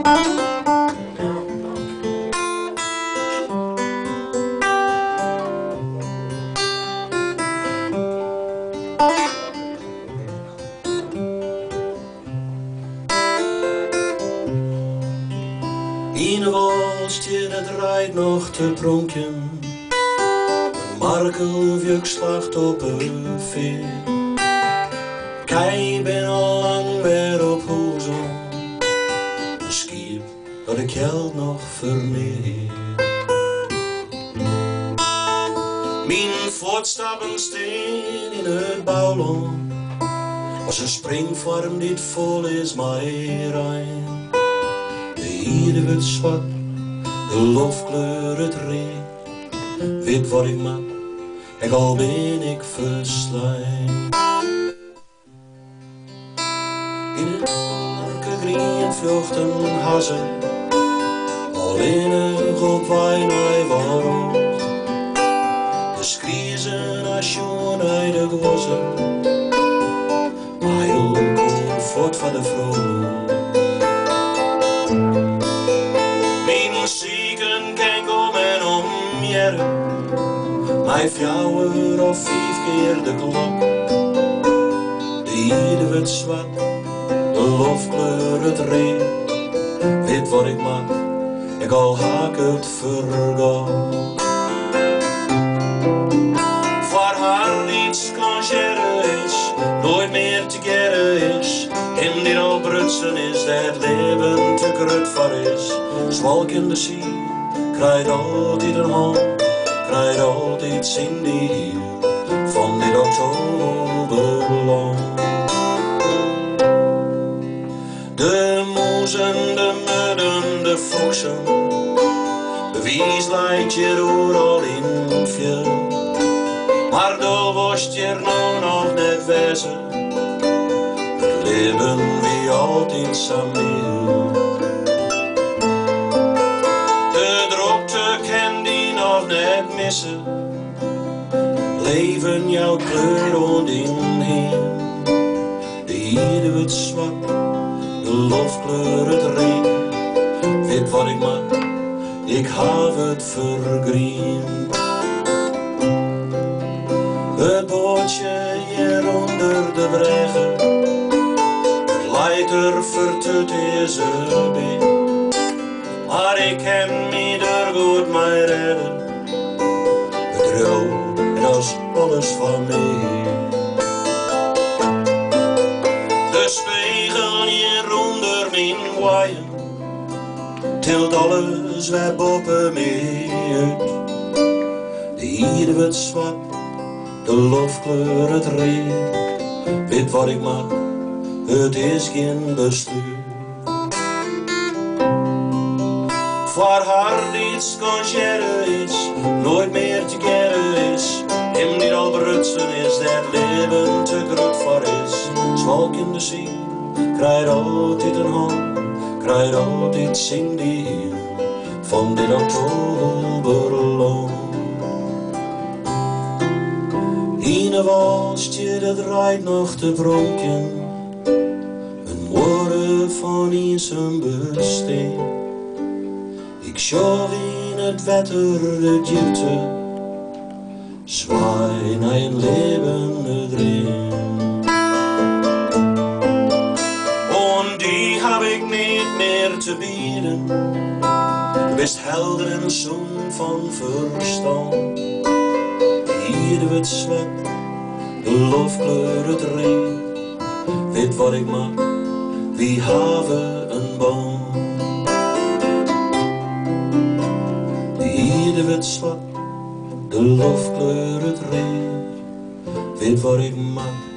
In een walstje, het rijdt nog te pronken. Markel vjuk slacht op een veer. Kei ben al lang weer op hoezel. Een schip dat ik geld nog vermeer. Mijn voetstappen steen in het bouwland. Als een springvorm die vol is, maar rein. Hier wordt zwart, de lofkleur het reet. Weet wat ik maak, en al ben ik verslijt. In het blanke grien vlucht een hazen, al in een groep wijn hij was. De skriezen als jongen uit de gozen, maar heel koel voort van de vrouw. Hij fjouwer of 5 keer de klok. De hiede wordt zwart, de lofkleur het reet. Weet wat ik maak, ik al haak het vergat. Voor haar iets kan gerren is, nooit meer te gerren is. En die al brutsen is, dat leven te krut voor is. Zwalk in de zee, krijgt altijd een hand. Krijgt altijd zin die hiel van dit oktoberlang. De moezen, de mudden, de foksen, bewijs leidt je door al in het veel. Maar daar was je nou nog net wezen, het leven wie altijd samen. De drukte kan die nog net missen, leven jouw kleur rondinheen. De hiede wordt zwart, de lofkleur het reet. Weet wat ik maak, ik heb het vergriend. Het bootje hier onder de bregen, het leidt er vertut is er bij. Maar ik kan me er goed mee redden. Het rouw en dat is alles van mij. De spiegel hieronder mijn waaien tilt alles wij boven mij uit. De hiede wordt zwart, de lofkleur het reet. Weet wat ik maak, het is geen bestuur. Voor haar iets kan gerren is, nooit meer te gerren is. Hem niet al berutsen is, dat leven te groot voor is. Zwalk in de zee, krijgt altijd een hand, krijgt altijd zin die hiel van dit oktoberlang. In een walstje, dat rijdt nog te pronken, een woorden van in zijn besteen. Ik sjouw in het wetter de diepte, zwaai naar een levende dream. En die heb ik niet meer te bieden, best helder en zoen van verstand. Hier wordt zwart, de lofkleur het reet. Weet wat ik maak, wie hebben een boom. Hier wordt zwart, de lofkleur het reet. Weet wat ik maak.